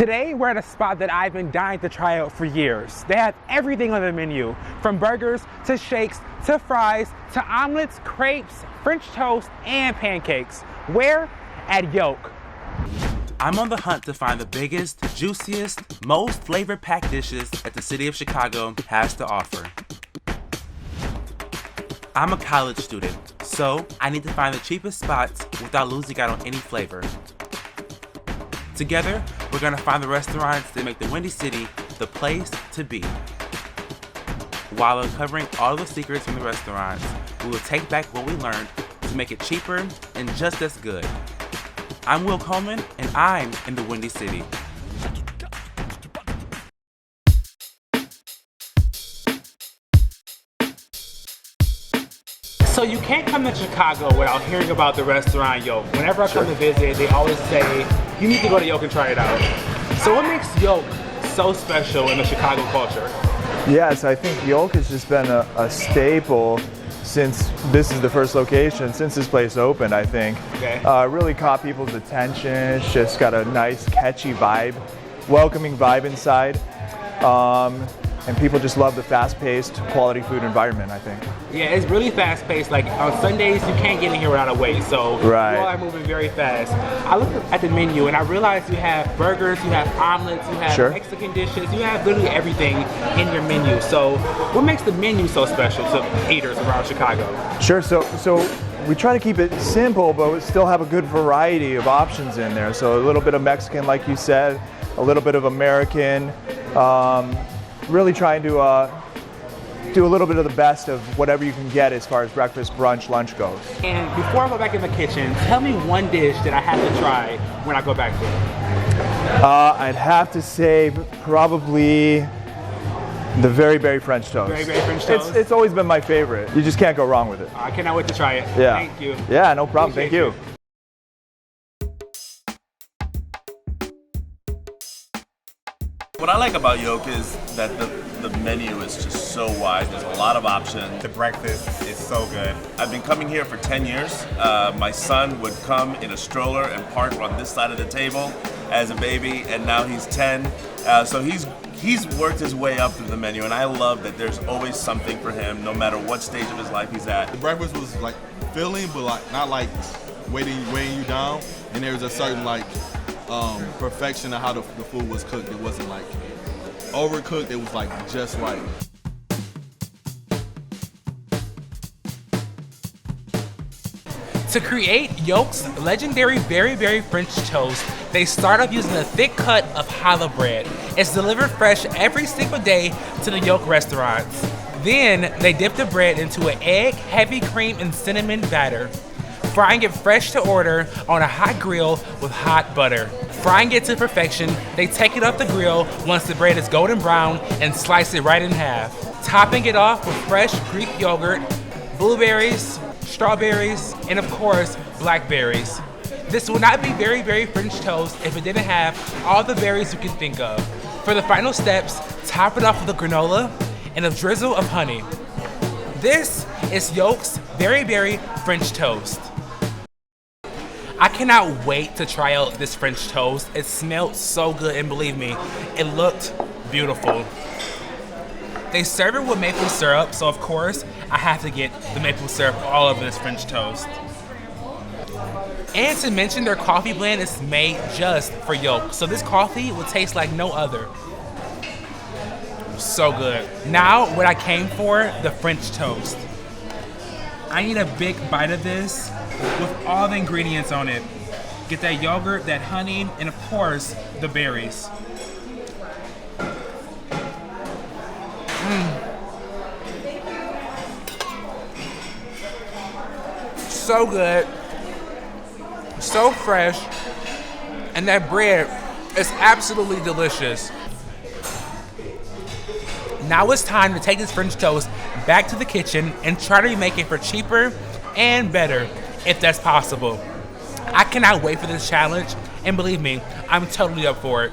Today, we're at a spot that I've been dying to try out for years. They have everything on the menu, from burgers to shakes to fries to omelets, crepes, French toast, and pancakes. Where? At Yolk. I'm on the hunt to find the biggest, juiciest, most flavor-packed dishes that the city of Chicago has to offer. I'm a college student, so I need to find the cheapest spots without losing out on any flavor. Together, we're gonna find the restaurants that make the Windy City the place to be. While uncovering all the secrets from the restaurants, we will take back what we learned to make it cheaper and just as good. I'm Will Coleman, and I'm in the Windy City. So you can't come to Chicago without hearing about the restaurant Yolk. Whenever I come to visit, they always say, you need to go to Yolk and try it out. So what makes Yolk so special in the Chicago culture? Yes, I think Yolk has just been a staple since this is the first location, since this place opened, I think. Okay. Really caught people's attention. It's just got a nice, catchy vibe, welcoming vibe inside. And people just love the fast-paced, quality food environment, I think. Yeah, it's really fast-paced. Like on Sundays, you can't get in here without a wait. So right. You all are moving very fast. I looked at the menu and I realized you have burgers, you have omelets, you have Sure. Mexican dishes, you have literally everything in your menu. So what makes the menu so special to eaters around Chicago? Sure. So we try to keep it simple, but we still have a good variety of options in there. So a little bit of Mexican, like you said, a little bit of American. Really trying to do a little bit of the best of whatever you can get as far as breakfast, brunch, lunch goes. And before I go back in the kitchen, tell me one dish that I have to try when I go back there. I'd have to say probably the very, very French toast. Very, very French toast? It's always been my favorite. You just can't go wrong with it. I cannot wait to try it. Yeah. Thank you. Yeah, no problem. Appreciate Thank you. What I like about Yolk is that the menu is just so wide. There's a lot of options. The breakfast is so good. I've been coming here for 10 years. My son would come in a stroller and park on this side of the table as a baby, and now he's 10. So he's worked his way up through the menu, and I love that there's always something for him, no matter what stage of his life he's at. The breakfast was like filling, but like not like weighing you down. And there was a certain like perfection of how the food was cooked. It wasn't like overcooked, it was like just right. To create Yolk's legendary very, very French toast, they start off using a thick cut of challah bread. It's delivered fresh every single day to the Yolk restaurants. Then they dip the bread into an egg, heavy cream, and cinnamon batter, frying it fresh to order on a hot grill with hot butter. Frying it to perfection, they take it off the grill once the bread is golden brown and slice it right in half. Topping it off with fresh Greek yogurt, blueberries, strawberries, and of course, blackberries. This would not be very, very French toast if it didn't have all the berries you can think of. For the final steps, top it off with a granola and a drizzle of honey. This is Yolk's very, very French toast. I cannot wait to try out this French toast. It smelled so good, and believe me, it looked beautiful. They serve it with maple syrup, so of course, I have to get the maple syrup all over this French toast. And to mention, their coffee blend is made just for Yolk, so this coffee will taste like no other. So good. Now, what I came for, the French toast. I need a big bite of this with all the ingredients on it. Get that yogurt, that honey, and of course, the berries. So good, so fresh, and that bread is absolutely delicious. Now it's time to take this French toast back to the kitchen and try to make it for cheaper and better, if that's possible. I cannot wait for this challenge, and believe me, I'm totally up for it.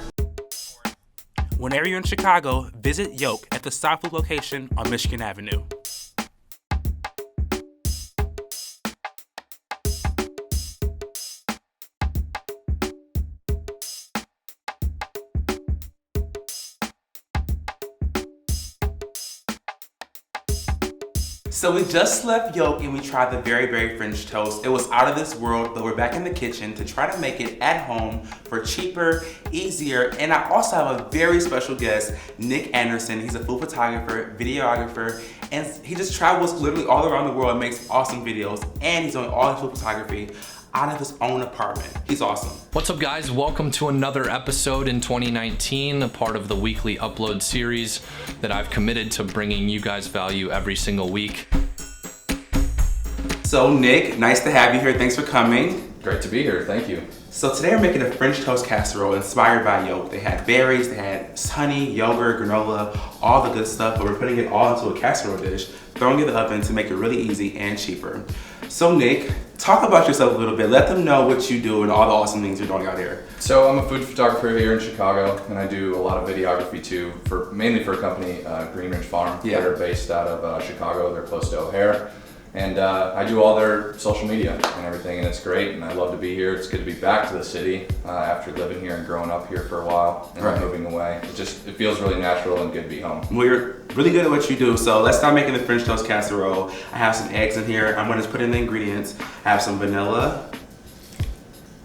Whenever you're in Chicago, visit Yolk at the South location on Michigan Avenue. So we just left Yolk and we tried the very, very French toast. It was out of this world, but we're back in the kitchen to try to make it at home for cheaper, easier, and I also have a very special guest, Nick Anderson. He's a food photographer, videographer, and he just travels literally all around the world and makes awesome videos, and he's doing all his food photography out of his own apartment. He's awesome. What's up, guys? Welcome to another episode in 2019, a part of the weekly upload series that I've committed to bringing you guys value every single week. So Nick, nice to have you here. Thanks for coming. Great to be here, thank you. So today we're making a French toast casserole inspired by Yolk. They had berries, they had honey, yogurt, granola, all the good stuff, but we're putting it all into a casserole dish, throwing it in the oven to make it really easy and cheaper. So Nick, talk about yourself a little bit. Let them know what you do and all the awesome things you're doing out here. So I'm a food photographer here in Chicago, and I do a lot of videography too, mainly for a company, Green Ridge Farm. Yeah. They're based out of Chicago. They're close to O'Hare. And I do all their social media and everything, and it's great, and I love to be here. It's good to be back to the city after living here and growing up here for a while and Right. moving away. It feels really natural and good to be home. Well, you're really good at what you do, so let's start making the French toast casserole. I have some eggs in here. I'm gonna just put in the ingredients. I have some vanilla,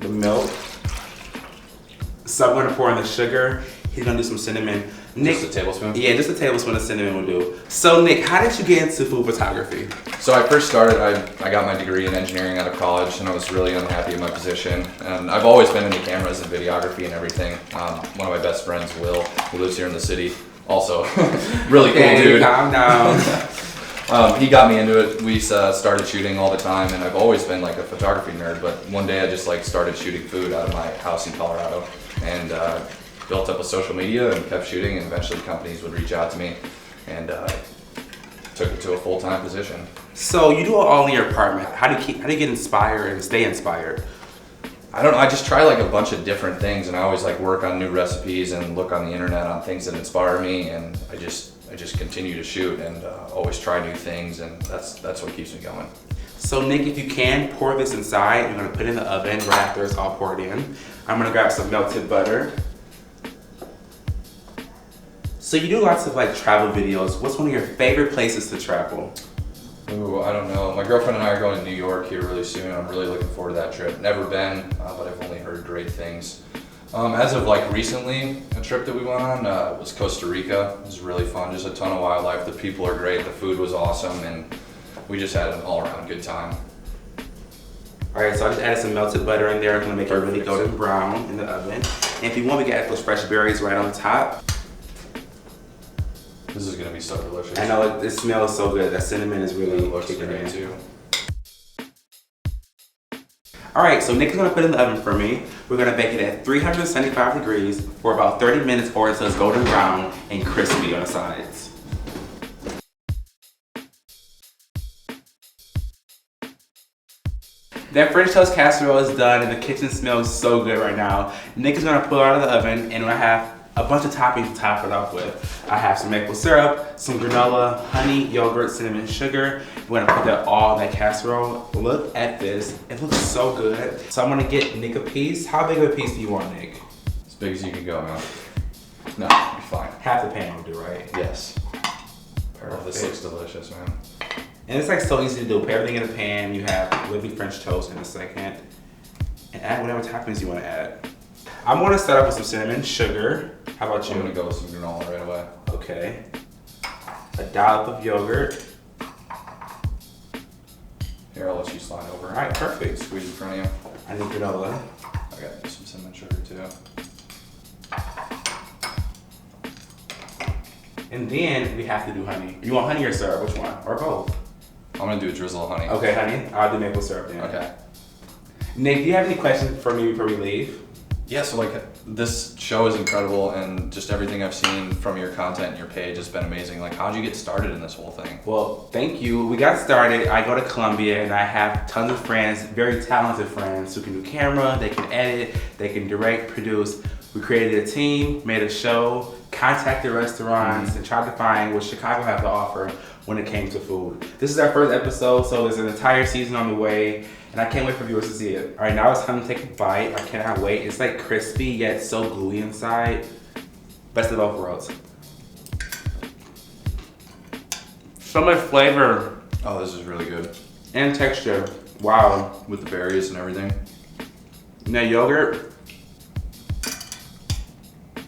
the milk. So I'm gonna pour in the sugar. He's gonna do some cinnamon. Nick, Just a tablespoon? Yeah, just a tablespoon of cinnamon will do. So Nick, how did you get into food photography? So I first started, I got my degree in engineering out of college, and I was really unhappy in my position. And I've always been into cameras and videography and everything. One of my best friends, Will, who lives here in the city, also really cool dude. Calm down. He got me into it. We started shooting all the time, and I've always been like a photography nerd, but one day I just like started shooting food out of my house in Colorado, and built up a social media and kept shooting, and eventually companies would reach out to me, and took it to a full-time position. So you do it all in your apartment. How do you get inspired and stay inspired? I don't know, I just try like a bunch of different things, and I always like work on new recipes and look on the internet on things that inspire me, and I just continue to shoot and always try new things, and that's what keeps me going. So Nick, if you can, pour this inside. You're gonna put it in the oven right after it's all poured in. I'm gonna grab some melted butter. So you do lots of like travel videos. What's one of your favorite places to travel? Ooh, I don't know. My girlfriend and I are going to New York here really soon. I'm really looking forward to that trip. Never been, but I've only heard great things. As of like recently, a trip that we went on was Costa Rica. It was really fun, just a ton of wildlife. The people are great, the food was awesome, and we just had an all-around good time. All right, so I just added some melted butter in there. I'm gonna make it really Perfect. golden brown in the oven. And if you want, we can add those fresh berries right on top. This is gonna be so delicious. I know it smells so good. That cinnamon is really It looks kicking great in. too. All right, so Nick is gonna put it in the oven for me. We're gonna bake it at 375 degrees for about 30 minutes or until it's golden brown and crispy on the sides. That French toast casserole is done and the kitchen smells so good right now. Nick is gonna pull it out of the oven, and I have a bunch of toppings to top it off with. I have some maple syrup, some granola, honey, yogurt, cinnamon, sugar. We're gonna put that all in that casserole. Look at this, it looks so good. So I'm gonna get Nick a piece. How big of a piece do you want, Nick? As big as you can go, man. No, it'll be fine. Half the pan will do, right? Yes. Oh, this looks delicious, man. And it's like so easy to do. Put everything in a pan. You have living French toast in a second. And add whatever toppings you wanna add. I'm gonna start off with some cinnamon, sugar. How about you? I'm gonna go with some granola right away. Okay. A dollop of yogurt. Here, I'll let you slide over. All right, perfect. Squeeze in front of you. I need granola. I got some cinnamon sugar too. And then we have to do honey. You want honey or syrup? Which one? Or both? I'm gonna do a drizzle of honey. Okay, honey. I'll do maple syrup then. Okay. Nick, do you have any questions for me before we leave? Yeah, so like this show is incredible, and just everything I've seen from your content and your page has been amazing. Like, how'd you get started in this whole thing? Well, thank you. We got started. I go to Columbia and I have tons of friends, very talented friends who can do camera, they can edit, they can direct, produce. We created a team, made a show, contacted restaurants, and tried to find what Chicago had to offer when it came to food. This is our first episode, so there's an entire season on the way, and I can't wait for viewers to see it. All right, now it's time to take a bite. I cannot wait. It's like crispy, yet so gooey inside. Best of both worlds. So much flavor. Oh, this is really good. And texture. Wow. With the berries and everything. Now yogurt.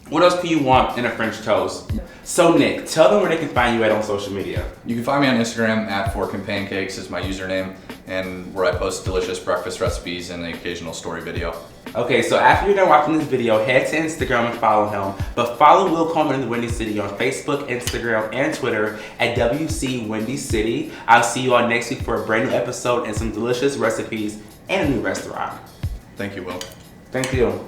What else can you want in a French toast? So Nick, tell them where they can find you at on social media. You can find me on Instagram at Fork and Pancakes is my username, and where I post delicious breakfast recipes and the occasional story video. Okay, so after you're done watching this video, head to Instagram and follow him. But follow Will Coleman in the Windy City on Facebook, Instagram, and Twitter at WC Windy City. I'll see you all next week for a brand new episode and some delicious recipes and a new restaurant. Thank you, Will. Thank you.